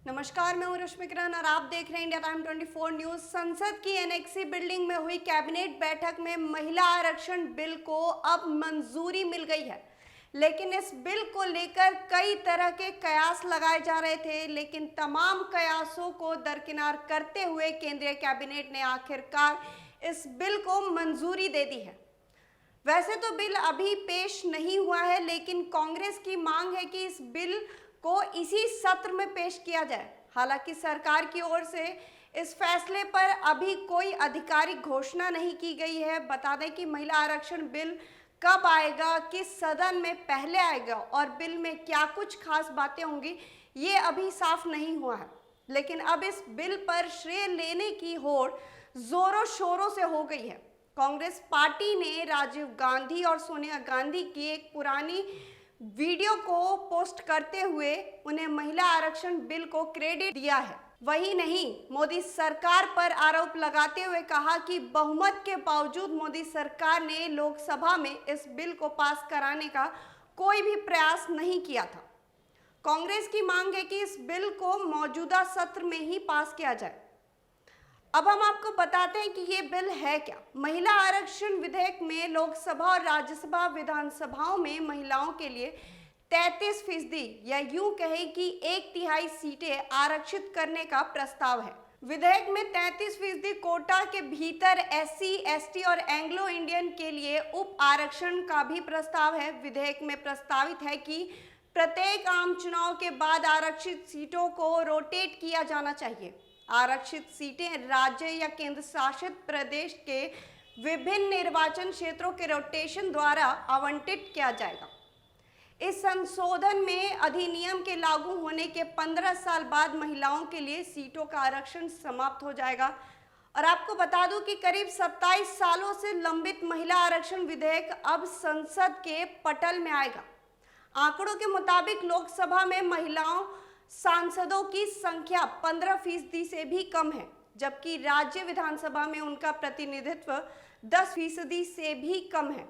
नमस्कार, मैं हूं रश्मि किरण और आप देख रहे हैं इंडिया टाइम 24 न्यूज। संसद की एनेक्सी बिल्डिंग में हुई कैबिनेट बैठक में महिला आरक्षण बिल को अब मंजूरी मिल गई है, लेकिन इस बिल को लेकर कई तरह के कयास लगाए जा रहे थे, लेकिन तमाम कयासों को दरकिनार करते हुए केंद्रीय कैबिनेट ने आखिरकार इस बिल को मंजूरी दे दी है। वैसे तो बिल अभी पेश नहीं हुआ है, लेकिन कांग्रेस की मांग है कि इस बिल को इसी सत्र में पेश किया जाए। हालांकि सरकार की ओर से इस फैसले पर अभी कोई आधिकारिक घोषणा नहीं की गई है। बता दें कि महिला आरक्षण बिल कब आएगा, किस सदन में पहले आएगा और बिल में क्या कुछ खास बातें होंगी, ये अभी साफ नहीं हुआ है। लेकिन अब इस बिल पर श्रेय लेने की होड़ जोरों शोरों से हो गई है। कांग्रेस पार्टी ने राजीव गांधी और सोनिया गांधी की एक पुरानी वीडियो को पोस्ट करते हुए उन्हें महिला आरक्षण बिल को क्रेडिट दिया है। वही नहीं, मोदी सरकार पर आरोप लगाते हुए कहा कि बहुमत के बावजूद मोदी सरकार ने लोकसभा में इस बिल को पास कराने का कोई भी प्रयास नहीं किया था। कांग्रेस की मांग है कि इस बिल को मौजूदा सत्र में ही पास किया जाए। अब हम आपको बताते हैं कि ये बिल है क्या। महिला आरक्षण विधेयक में लोकसभा और राज्यसभा विधानसभाओं में महिलाओं के लिए 33% या यूं कहें कि 1/3 सीटें आरक्षित करने का प्रस्ताव है। विधेयक में 33% कोटा के भीतर SC, ST और एंग्लो इंडियन के लिए उप आरक्षण का भी प्रस्ताव है। विधेयक में प्रस्तावित है कि प्रत्येक आम चुनाव के बाद आरक्षित सीटों को रोटेट किया जाना चाहिए। आरक्षित सीटें राज्य या केंद्र शासित प्रदेश के विभिन्न निर्वाचन क्षेत्रों के रोटेशन द्वारा आवंटित किया जाएगा। इस संशोधन में अधिनियम के लागू होने के 15 साल बाद महिलाओं के लिए सीटों का आरक्षण समाप्त हो जाएगा। और आपको बता दूं कि करीब 27 सालों से लंबित महिला आरक्षण विधेयक अब संसद के पटल में आएगा। आंकड़ों के मुताबिक लोकसभा में महिलाओं सांसदों की संख्या 15% से भी कम है, जबकि राज्य विधानसभा में उनका प्रतिनिधित्व 10% से भी कम है।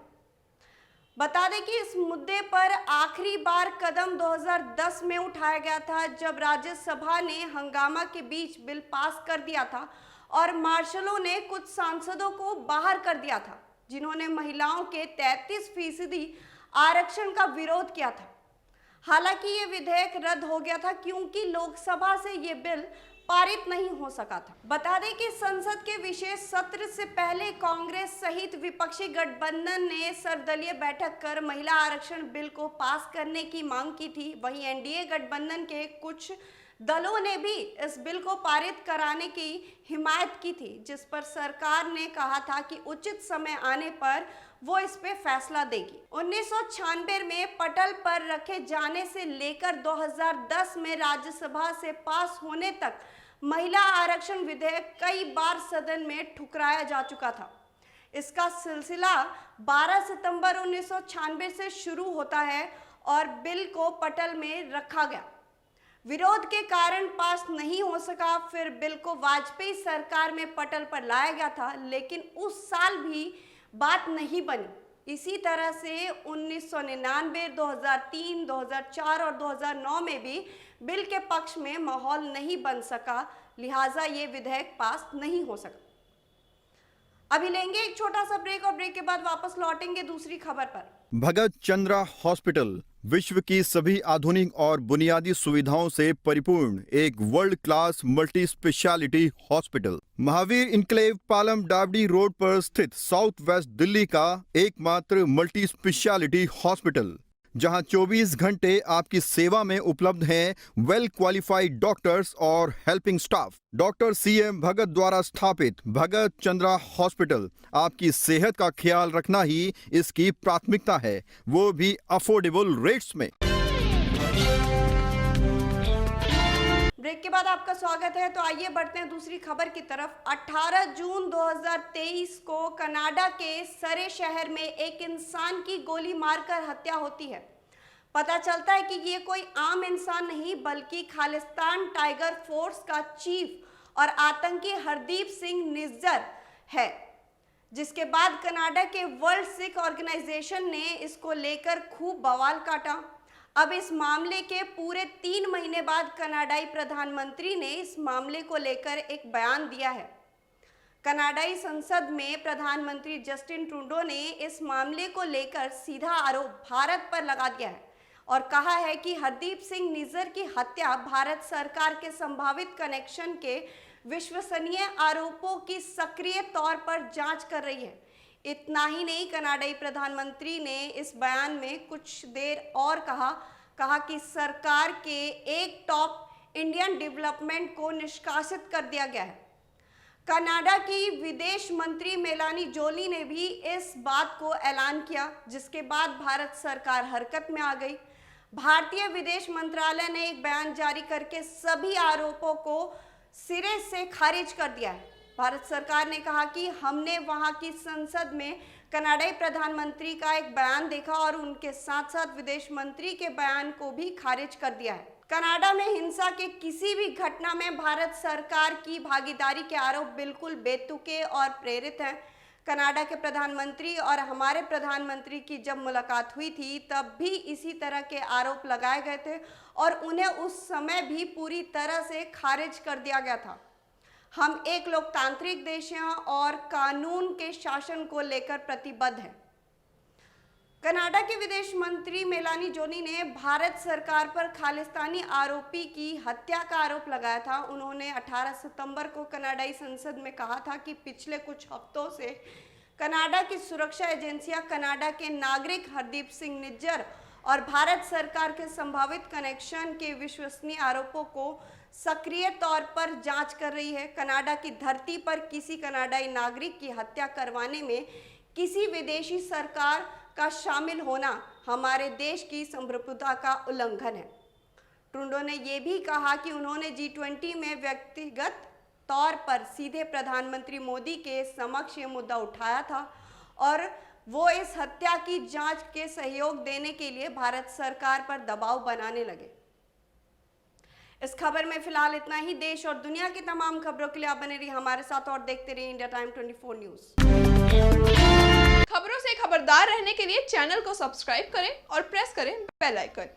बता दें कि इस मुद्दे पर आखिरी बार कदम 2010 में उठाया गया था, जब राज्यसभा ने हंगामा के बीच बिल पास कर दिया था और मार्शलों ने कुछ सांसदों को बाहर कर दिया था, जिन्होंने महिलाओं के 33% आरक्षण का विरोध किया था। हालांकि ये विधेयक रद्द हो गया था क्योंकि लोकसभा से ये बिल पारित नहीं हो सका था। बता दें कि संसद के विशेष सत्र से पहले कांग्रेस सहित विपक्षी गठबंधन ने सर्वदलीय बैठक कर महिला आरक्षण बिल को पास करने की मांग की थी। वहीं एनडीए गठबंधन के कुछ दलों ने भी इस बिल को पारित कराने की हिमायत की थी, जिस पर सरकार ने कहा था कि उचित समय आने पर वो इस पे फैसला देगी। 1996 में पटल पर रखे जाने से लेकर 2010 में राज्यसभा से पास होने तक महिला आरक्षण विधेयक कई बार सदन में ठुकराया जा चुका था। इसका सिलसिला 12 सितंबर 1996 से शुरू होता है और बिल को पटल में रखा गया। विरोध के कारण पास नहीं हो सका। फिर बिल को वाजपेयी सरकार में पटल पर लाया गया था, लेकिन उस साल भी बात नहीं बनी। इसी तरह से 1999, 2003, 2004 और 2009 में भी बिल के पक्ष में माहौल नहीं बन सका, लिहाजा ये विधेयक पास नहीं हो सका। अभी लेंगे एक छोटा सा ब्रेक और ब्रेक के बाद वापस लौटेंगे दूसरी खबर पर। भगत चंद्रा हॉस्पिटल विश्व की सभी आधुनिक और बुनियादी सुविधाओं से परिपूर्ण एक world class multi speciality hospital Mahavir enclave Palam डावडी रोड पर स्थित साउथ वेस्ट दिल्ली का एकमात्र मल्टी स्पेशलिटी हॉस्पिटल, जहां 24 घंटे आपकी सेवा में उपलब्ध हैं वेल क्वालिफाइड डॉक्टर्स और हेल्पिंग स्टाफ। डॉक्टर CM भगत द्वारा स्थापित भगत चंद्रा हॉस्पिटल आपकी सेहत का ख्याल रखना ही इसकी प्राथमिकता है, वो भी अफोर्डेबल रेट्स में। ब्रेक के बाद आपका स्वागत है। तो आइए बढ़ते हैं दूसरी खबर की तरफ। 18 जून 2023 को कनाडा के सरे शहर में एक इंसान की गोली मारकर हत्या होती है। पता चलता है कि ये कोई आम इंसान नहीं, बल्कि खालिस्तान टाइगर फोर्स का चीफ और आतंकी हरदीप सिंह निज्जर है, जिसके बाद कनाडा के वर्ल्ड सिख ऑर्गेनाइजेशन ने इसको लेकर खूब बवाल काटा। अब इस मामले के पूरे 3 महीने बाद कनाडाई प्रधानमंत्री ने इस मामले को लेकर एक बयान दिया है। कनाडाई संसद में प्रधानमंत्री जस्टिन ट्रूडो ने इस मामले को लेकर सीधा आरोप भारत पर लगा दिया है और कहा है कि हरदीप सिंह निज्जर की हत्या भारत सरकार के संभावित कनेक्शन के विश्वसनीय आरोपों की सक्रिय तौर पर जांच कर रही है। इतना ही नहीं, कनाडाई प्रधानमंत्री ने इस बयान में कुछ देर और कहा कि सरकार के एक टॉप इंडियन डेवलपमेंट को निष्कासित कर दिया गया है। कनाडा की विदेश मंत्री मेलानी जोली ने भी इस बात को ऐलान किया, जिसके बाद भारत सरकार हरकत में आ गई। भारतीय विदेश मंत्रालय ने एक बयान जारी करके सभी आरोपों को सिरे से खारिज कर दिया है। भारत सरकार ने कहा कि हमने वहां की संसद में कनाडाई प्रधानमंत्री का एक बयान देखा और उनके साथ साथ विदेश मंत्री के बयान को भी खारिज कर दिया है। कनाडा में हिंसा के किसी भी घटना में भारत सरकार की भागीदारी के आरोप बिल्कुल बेतुके और प्रेरित हैं। कनाडा के प्रधानमंत्री और हमारे प्रधानमंत्री की जब मुलाकात हुई थी तब भी इसी तरह के आरोप लगाए गए थे और उन्हें उस समय भी पूरी तरह से खारिज कर दिया गया था। हम एक लोकतांत्रिक देश हैं और कानून के शासन को लेकर प्रतिबद्ध हैं। कनाडा के विदेश मंत्री मेलानी जोली ने भारत सरकार पर खालिस्तानी आरोपी की हत्या का आरोप लगाया था। उन्होंने 18 सितंबर को कनाडाई संसद में कहा था कि पिछले कुछ हफ्तों से कनाडा की सुरक्षा एजेंसियां कनाडा के नागरिक हरदीप सिंह निज्जर और भारत सरकार के संभावित कनेक्शन के विश्वसनीय आरोपों को सक्रिय तौर पर जांच कर रही है। कनाडा की धरती पर किसी कनाडाई नागरिक की हत्या करवाने में किसी विदेशी सरकार का शामिल होना हमारे देश की संप्रभुता का उल्लंघन है। ट्रूडो ने यह भी कहा कि उन्होंने G20 में व्यक्तिगत तौर पर सीधे प्रधानमंत्री मोदी के समक्ष ये मुद्दा उठाया था और वो इस हत्या की जांच के सहयोग देने के लिए भारत सरकार पर दबाव बनाने लगे। इस खबर में फिलहाल इतना ही। देश और दुनिया की तमाम खबरों के लिए आप बने रहिए हमारे साथ और देखते रहिए इंडिया टाइम 24 न्यूज। खबरों से खबरदार रहने के लिए चैनल को सब्सक्राइब करें और प्रेस करें बेल आइकन।